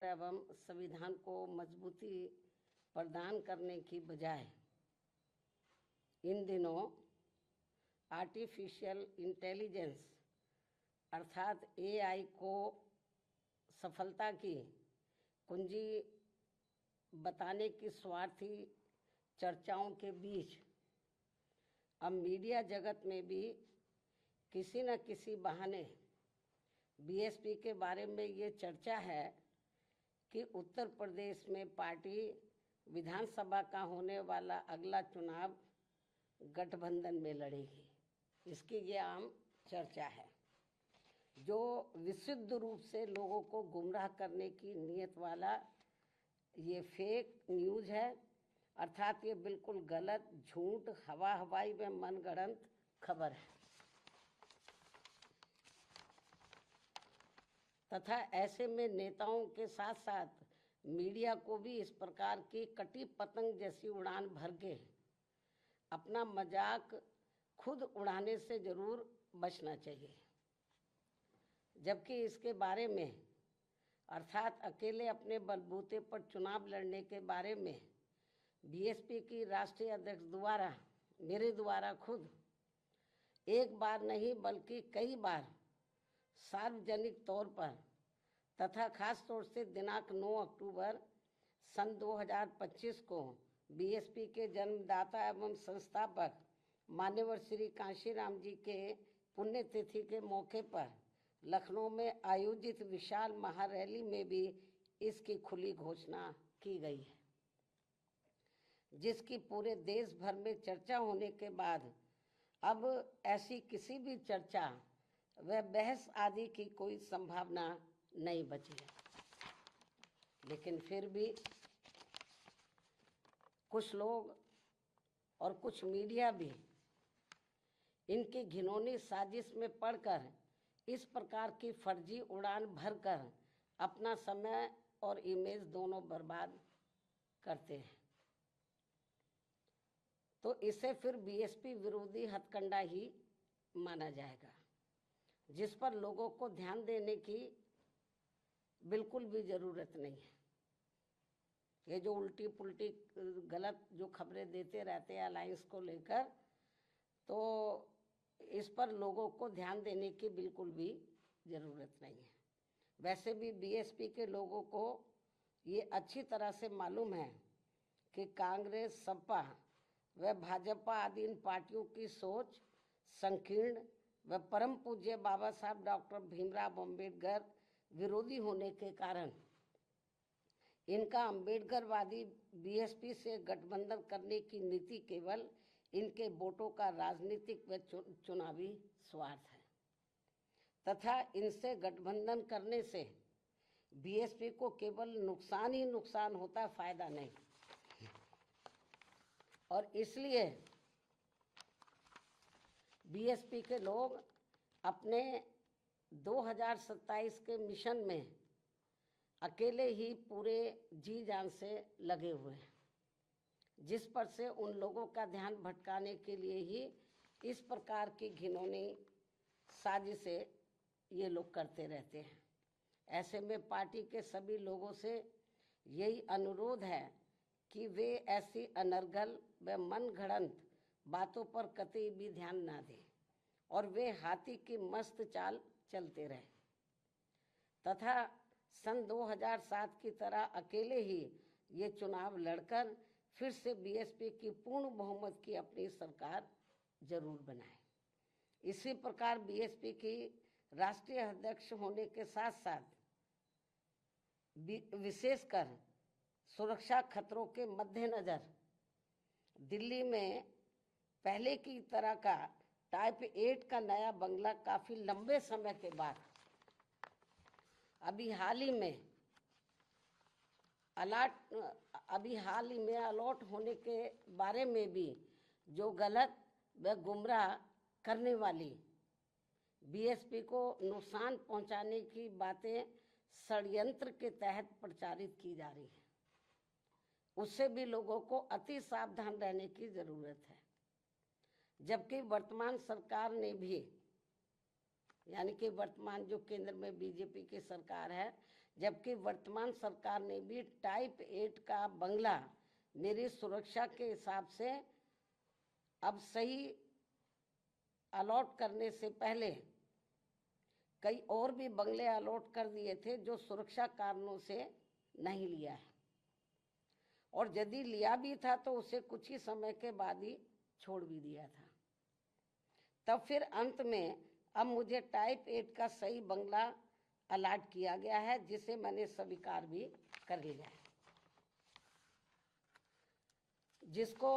एवं संविधान को मजबूती प्रदान करने की बजाय इन दिनों आर्टिफिशियल इंटेलिजेंस अर्थात एआई को सफलता की कुंजी बताने की स्वार्थी चर्चाओं के बीच अब मीडिया जगत में भी किसी न किसी बहाने बीएसपी के बारे में ये चर्चा है कि उत्तर प्रदेश में पार्टी विधानसभा का होने वाला अगला चुनाव गठबंधन में लड़ेगी। इसकी ये आम चर्चा है, जो विशुद्ध रूप से लोगों को गुमराह करने की नीयत वाला ये फेक न्यूज़ है, अर्थात ये बिल्कुल गलत, झूठ, हवाई व मनगढ़ंत खबर है तथा ऐसे में नेताओं के साथ साथ मीडिया को भी इस प्रकार की कटी पतंग जैसी उड़ान भर के अपना मजाक खुद उड़ाने से जरूर बचना चाहिए। जबकि इसके बारे में अर्थात अकेले अपने बलबूते पर चुनाव लड़ने के बारे में बीएसपी की राष्ट्रीय अध्यक्ष द्वारा मेरे द्वारा खुद एक बार नहीं बल्कि कई बार सार्वजनिक तौर पर तथा खास तौर से दिनांक 9 अक्टूबर सन 2025 को बीएसपी के जन्मदाता एवं संस्थापक मान्यवर श्री कांशीराम जी के पुण्यतिथि के मौके पर लखनऊ में आयोजित विशाल महारैली में भी इसकी खुली घोषणा की गई है, जिसकी पूरे देश भर में चर्चा होने के बाद अब ऐसी किसी भी चर्चा व बहस आदि की कोई संभावना नहीं बची है। लेकिन फिर भी कुछ लोग और कुछ मीडिया भी इनकी घिनौनी साजिश में पड़कर इस प्रकार की फर्जी उड़ान भरकर अपना समय और इमेज दोनों बर्बाद करते हैं, तो इसे फिर बीएसपी विरोधी हथकंडा ही माना जाएगा, जिस पर लोगों को ध्यान देने की बिल्कुल भी ज़रूरत नहीं है। ये जो उल्टी पुल्टी गलत जो खबरें देते रहते हैं अलायंस को लेकर, तो इस पर लोगों को ध्यान देने की बिल्कुल भी ज़रूरत नहीं है। वैसे भी बीएसपी के लोगों को ये अच्छी तरह से मालूम है कि कांग्रेस, सपा व भाजपा आदि इन पार्टियों की सोच संकीर्ण व परम पूज्य बाबा साहब डॉक्टर भीमराव अम्बेडकर विरोधी होने के कारण इनका अम्बेडकरवादी बीएसपी से गठबंधन करने की नीति केवल इनके वोटों का राजनीतिक व चुनावी स्वार्थ है तथा इनसे गठबंधन करने से बीएसपी को केवल नुकसान ही नुकसान होता है, फायदा नहीं। और इसलिए बीएसपी के लोग अपने 2027 के मिशन में अकेले ही पूरे जी जान से लगे हुए हैं, जिस पर से उन लोगों का ध्यान भटकाने के लिए ही इस प्रकार की घिनौनी साजिशें ये लोग करते रहते हैं। ऐसे में पार्टी के सभी लोगों से यही अनुरोध है कि वे ऐसी अनर्गल व मनगढ़ंत बातों पर कतई भी ध्यान ना दें और वे हाथी की मस्त चाल चलते रहे तथा सन 2007 की तरह अकेले ही ये चुनाव लड़कर फिर से बीएसपी की पूर्ण बहुमत की अपनी सरकार जरूर बनाए। इसी प्रकार बीएसपी की राष्ट्रीय अध्यक्ष होने के साथ साथ विशेषकर सुरक्षा खतरों के मद्देनजर दिल्ली में पहले की तरह का टाइप 8 का नया बंगला काफ़ी लंबे समय के बाद अभी हाल ही में अलॉट होने के बारे में भी जो गलत व गुमराह करने वाली बीएसपी को नुकसान पहुंचाने की बातें षड्यंत्र के तहत प्रचारित की जा रही है, उससे भी लोगों को अति सावधान रहने की ज़रूरत है। जबकि वर्तमान सरकार ने भी, यानी कि वर्तमान जो केंद्र में बीजेपी की सरकार है, जबकि वर्तमान सरकार ने भी टाइप 8 का बंगला मेरी सुरक्षा के हिसाब से अब सही अलॉट करने से पहले कई और भी बंगले अलॉट कर दिए थे जो सुरक्षा कारणों से नहीं लिया है, और यदि लिया भी था तो उसे कुछ ही समय के बाद ही छोड़ भी दिया था। तब फिर अंत में अब मुझे टाइप 8 का सही बंगला अलॉट किया गया है, जिसे मैंने स्वीकार भी कर लिया है। जिसको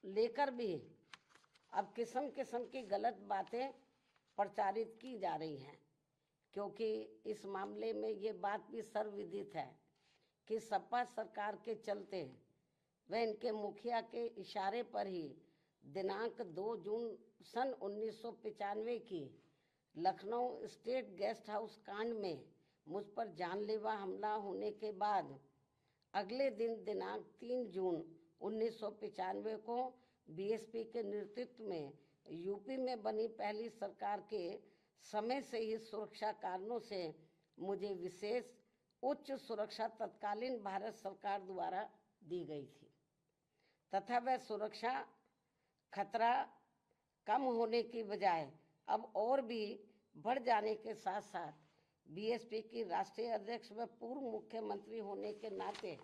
लेकर भी अब किस्म किस्म की गलत बातें प्रचारित की जा रही हैं, क्योंकि इस मामले में ये बात भी सर्वविदित है कि सपा सरकार के चलते व इनके मुखिया के इशारे पर ही दिनांक 2 जून सन 1995 की लखनऊ स्टेट गेस्ट हाउस कांड में मुझ पर जानलेवा हमला होने के बाद अगले दिन दिनांक 3 जून 1995 को बीएसपी के नेतृत्व में यूपी में बनी पहली सरकार के समय से ही सुरक्षा कारणों से मुझे विशेष उच्च सुरक्षा तत्कालीन भारत सरकार द्वारा दी गई थी, तथा वह सुरक्षा खतरा कम होने की बजाय अब और भी बढ़ जाने के साथ साथ बीएसपी की राष्ट्रीय अध्यक्ष व पूर्व मुख्यमंत्री होने के नाते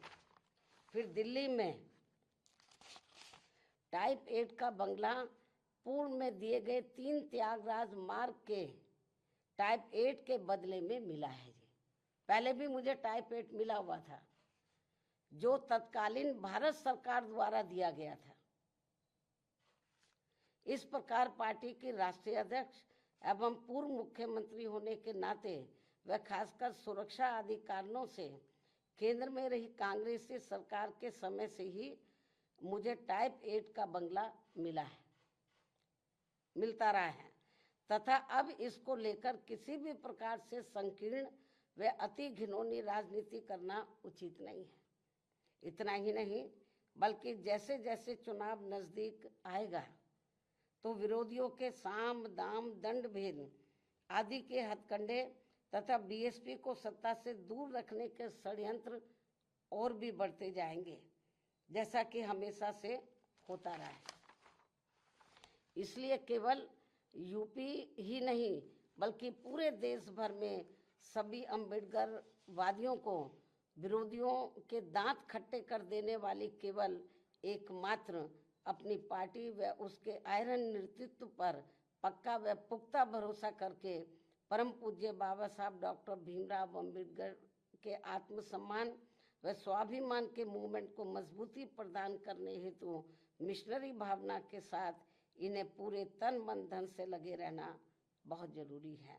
फिर दिल्ली में टाइप 8 का बंगला पूर्व में दिए गए 3 त्यागराज मार्ग के टाइप 8 के बदले में मिला है जी। पहले भी मुझे टाइप 8 मिला हुआ था जो तत्कालीन भारत सरकार द्वारा दिया गया था। इस प्रकार पार्टी की राष्ट्रीय अध्यक्ष एवं पूर्व मुख्यमंत्री होने के नाते व खासकर सुरक्षा आदि कारणों से केंद्र में रही कांग्रेसी सरकार के समय से ही मुझे टाइप 8 का बंगला मिलता रहा है, तथा अब इसको लेकर किसी भी प्रकार से संकीर्ण व अति घिनौनी राजनीति करना उचित नहीं है। इतना ही नहीं बल्कि जैसे जैसे चुनाव नजदीक आएगा तो विरोधियों के साम दाम दंड भेद आदि के हथकंडे तथा बीएसपी को सत्ता से दूर रखने के षड्यंत्र और भी बढ़ते जाएंगे, जैसा कि हमेशा से होता रहा है। इसलिए केवल यूपी ही नहीं बल्कि पूरे देश भर में सभी अम्बेडकर वादियों को विरोधियों के दांत खट्टे कर देने वाली केवल एकमात्र अपनी पार्टी व उसके आयरन नेतृत्व पर पक्का व पुख्ता भरोसा करके परम पूज्य बाबा साहब डॉक्टर भीमराव अम्बेडकर के आत्मसम्मान व स्वाभिमान के मूवमेंट को मजबूती प्रदान करने हेतु मिशनरी भावना के साथ इन्हें पूरे तन मन धन से लगे रहना बहुत जरूरी है।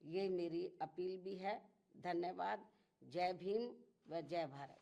ये मेरी अपील भी है। धन्यवाद। जय भीम व जय भारत।